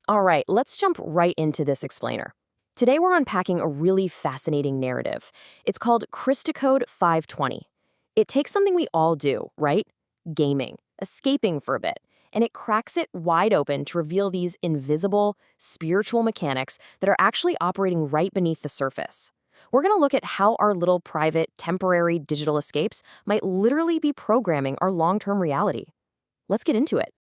All right, let's jump right into this explainer. Today we're unpacking a really fascinating narrative. It's called Christicode 520. It takes something we all do, right? Gaming, escaping for a bit, and it cracks it wide open to reveal these invisible, spiritual mechanics that are actually operating right beneath the surface. We're going to look at how our little private, temporary digital escapes might literally be programming our long-term reality. Let's get into it.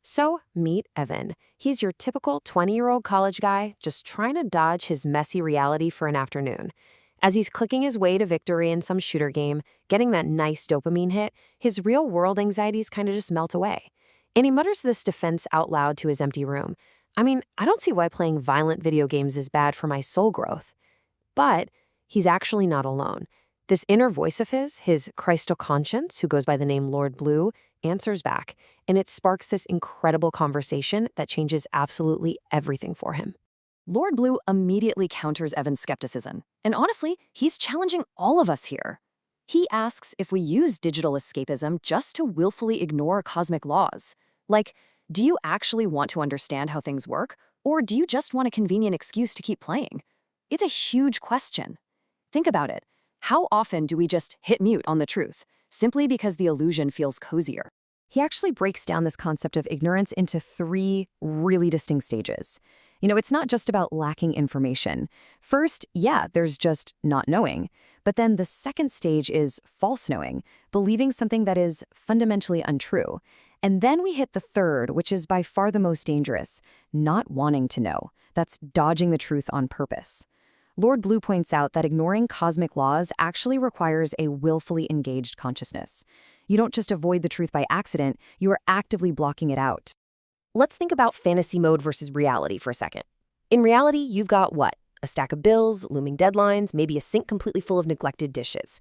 So, meet Evan. He's your typical 20-year-old college guy just trying to dodge his messy reality for an afternoon. As he's clicking his way to victory in some shooter game, getting that nice dopamine hit, his real-world anxieties kind of just melt away. And he mutters this defense out loud to his empty room. I mean, I don't see why playing violent video games is bad for my soul growth. But he's actually not alone. This inner voice of his Christo conscience, who goes by the name Lord Blue, answers back, and it sparks this incredible conversation that changes absolutely everything for him. Lord Blue immediately counters Evan's skepticism, and honestly, he's challenging all of us here. He asks if we use digital escapism just to willfully ignore cosmic laws. Like, do you actually want to understand how things work, or do you just want a convenient excuse to keep playing? It's a huge question. Think about it. How often do we just hit mute on the truth, simply because the illusion feels cozier? He actually breaks down this concept of ignorance into three really distinct stages. It's not just about lacking information. First, yeah, there's just not knowing. But then the second stage is false knowing, believing something that is fundamentally untrue. And then we hit the third, which is by far the most dangerous, not wanting to know. That's dodging the truth on purpose. Lord Blue points out that ignoring cosmic laws actually requires a willfully engaged consciousness. You don't just avoid the truth by accident, you are actively blocking it out. Let's think about fantasy mode versus reality for a second. In reality, you've got what? A stack of bills, looming deadlines, maybe a sink completely full of neglected dishes.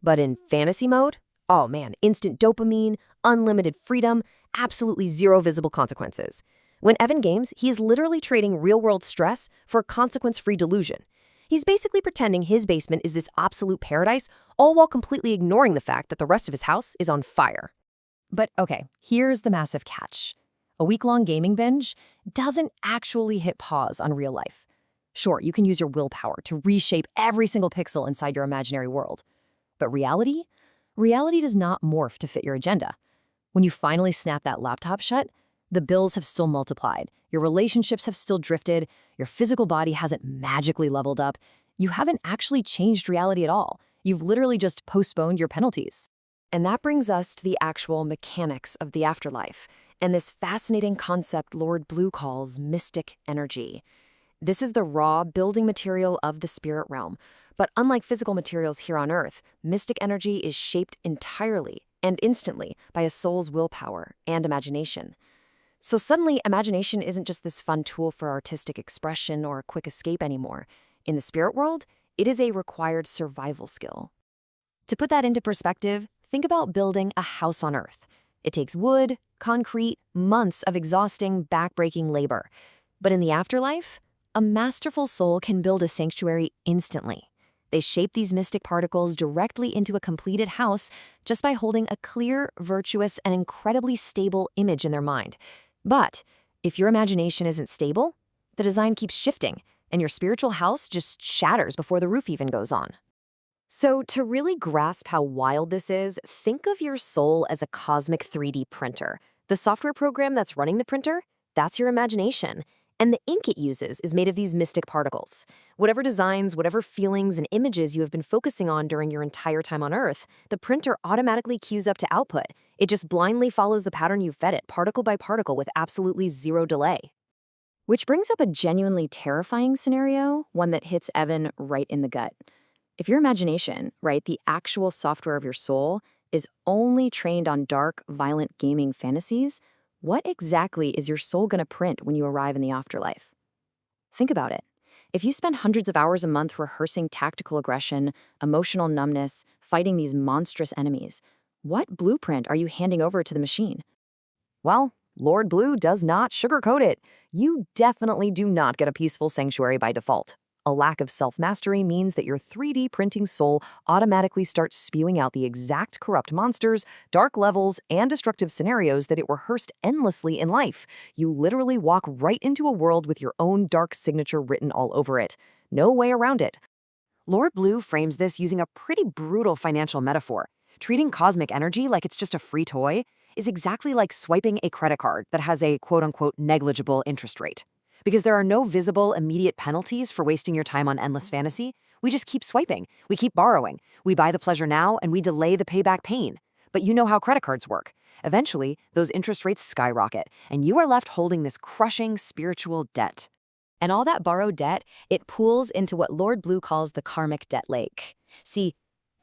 But in fantasy mode, oh man, instant dopamine, unlimited freedom, absolutely zero visible consequences. When Evan games, he is literally trading real-world stress for a consequence-free delusion. He's basically pretending his basement is this absolute paradise, all while completely ignoring the fact that the rest of his house is on fire. But okay, here's the massive catch. A week-long gaming binge doesn't actually hit pause on real life. Sure, you can use your willpower to reshape every single pixel inside your imaginary world. But reality? Reality does not morph to fit your agenda. When you finally snap that laptop shut, the bills have still multiplied, your relationships have still drifted, your physical body hasn't magically leveled up, you haven't actually changed reality at all. You've literally just postponed your penalties. And that brings us to the actual mechanics of the afterlife, and this fascinating concept Lord Blue calls mystic energy. This is the raw building material of the spirit realm, but unlike physical materials here on Earth, mystic energy is shaped entirely and instantly by a soul's willpower and imagination. So suddenly, imagination isn't just this fun tool for artistic expression or a quick escape anymore. In the spirit world, it is a required survival skill. To put that into perspective, think about building a house on Earth. It takes wood, concrete, months of exhausting, back-breaking labor. But in the afterlife, a masterful soul can build a sanctuary instantly. They shape these mystic particles directly into a completed house just by holding a clear, virtuous, and incredibly stable image in their mind. But if your imagination isn't stable, the design keeps shifting, and your spiritual house just shatters before the roof even goes on. So to really grasp how wild this is, think of your soul as a cosmic 3D printer. The software program that's running the printer, that's your imagination. And the ink it uses is made of these mystic particles. Whatever designs, whatever feelings and images you have been focusing on during your entire time on Earth, the printer automatically queues up to output. It just blindly follows the pattern you fed it, particle by particle, with absolutely zero delay. Which brings up a genuinely terrifying scenario, one that hits Evan right in the gut. If your imagination, right, the actual software of your soul, is only trained on dark, violent gaming fantasies, what exactly is your soul going to print when you arrive in the afterlife? Think about it. If you spend hundreds of hours a month rehearsing tactical aggression, emotional numbness, fighting these monstrous enemies, what blueprint are you handing over to the machine? Well, Lord Blue does not sugarcoat it. You definitely do not get a peaceful sanctuary by default. A lack of self-mastery means that your 3D printing soul automatically starts spewing out the exact corrupt monsters, dark levels, and destructive scenarios that it rehearsed endlessly in life. You literally walk right into a world with your own dark signature written all over it. No way around it. Lord Blue frames this using a pretty brutal financial metaphor. Treating cosmic energy like it's just a free toy is exactly like swiping a credit card that has a quote-unquote negligible interest rate. Because there are no visible, immediate penalties for wasting your time on endless fantasy, we just keep swiping, we keep borrowing, we buy the pleasure now, and we delay the payback pain. But you know how credit cards work. Eventually, those interest rates skyrocket, and you are left holding this crushing spiritual debt. And all that borrowed debt, it pools into what Lord Blue calls the karmic debt lake. See,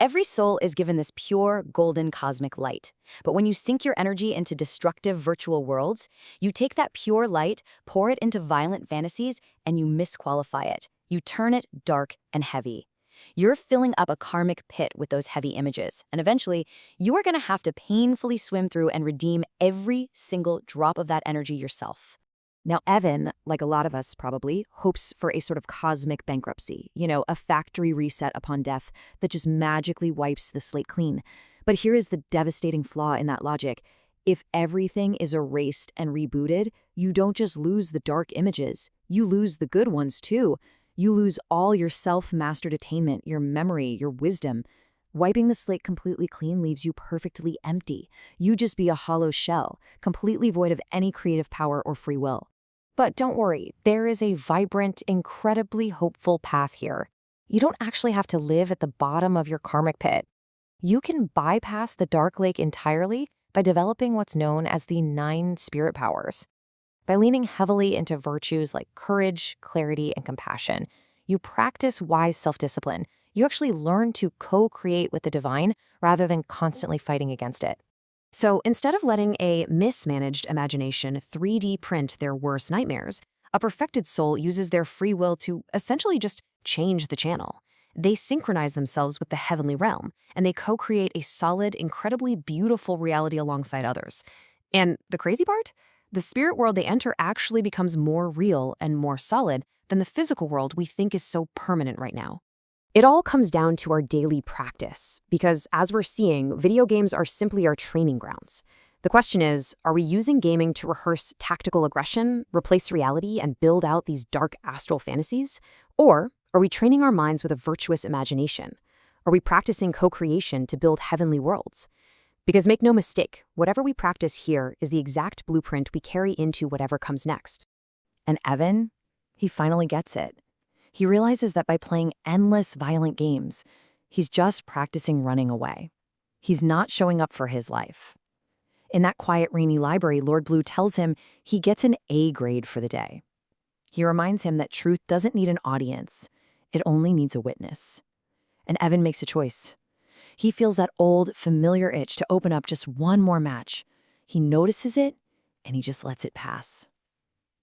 every soul is given this pure, golden cosmic light. But when you sink your energy into destructive virtual worlds, you take that pure light, pour it into violent fantasies, and you misqualify it. You turn it dark and heavy. You're filling up a karmic pit with those heavy images, and eventually, you are going to have to painfully swim through and redeem every single drop of that energy yourself. Now, Evan, like a lot of us probably, hopes for a sort of cosmic bankruptcy, a factory reset upon death that just magically wipes the slate clean. But here is the devastating flaw in that logic. If everything is erased and rebooted, you don't just lose the dark images, you lose the good ones too. You lose all your self-mastered attainment, your memory, your wisdom. Wiping the slate completely clean leaves you perfectly empty. You just be a hollow shell, completely void of any creative power or free will. But don't worry, there is a vibrant, incredibly hopeful path here. You don't actually have to live at the bottom of your karmic pit. You can bypass the dark lake entirely by developing what's known as the 9 spirit powers. By leaning heavily into virtues like courage, clarity, and compassion, you practice wise self-discipline. You actually learn to co-create with the divine rather than constantly fighting against it. So instead of letting a mismanaged imagination 3D print their worst nightmares, a perfected soul uses their free will to essentially just change the channel. They synchronize themselves with the heavenly realm, and they co-create a solid, incredibly beautiful reality alongside others. And the crazy part? The spirit world they enter actually becomes more real and more solid than the physical world we think is so permanent right now. It all comes down to our daily practice, because as we're seeing, video games are simply our training grounds. The question is, are we using gaming to rehearse tactical aggression, replace reality, and build out these dark astral fantasies? Or are we training our minds with a virtuous imagination? Are we practicing co-creation to build heavenly worlds? Because make no mistake, whatever we practice here is the exact blueprint we carry into whatever comes next. And Evan, he finally gets it. He realizes that by playing endless violent games, he's just practicing running away. He's not showing up for his life. In that quiet, rainy library, Lord Blue tells him he gets an A grade for the day. He reminds him that truth doesn't need an audience. It only needs a witness. And Evan makes a choice. He feels that old, familiar itch to open up just one more match. He notices it, and he just lets it pass.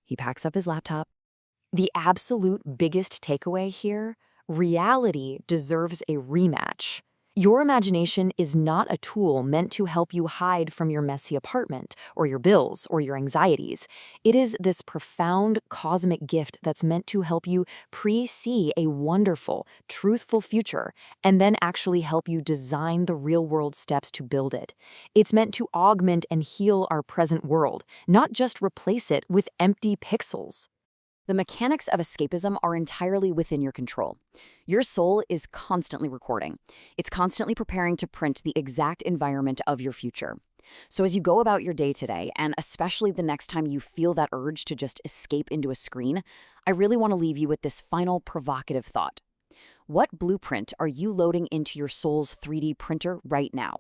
He packs up his laptop. The absolute biggest takeaway here, reality deserves a rematch. Your imagination is not a tool meant to help you hide from your messy apartment or your bills or your anxieties. It is this profound cosmic gift that's meant to help you pre-see a wonderful, truthful future and then actually help you design the real-world steps to build it. It's meant to augment and heal our present world, not just replace it with empty pixels. The mechanics of escapism are entirely within your control. Your soul is constantly recording. It's constantly preparing to print the exact environment of your future. So as you go about your day today, and especially the next time you feel that urge to just escape into a screen, I really want to leave you with this final provocative thought. What blueprint are you loading into your soul's 3D printer right now?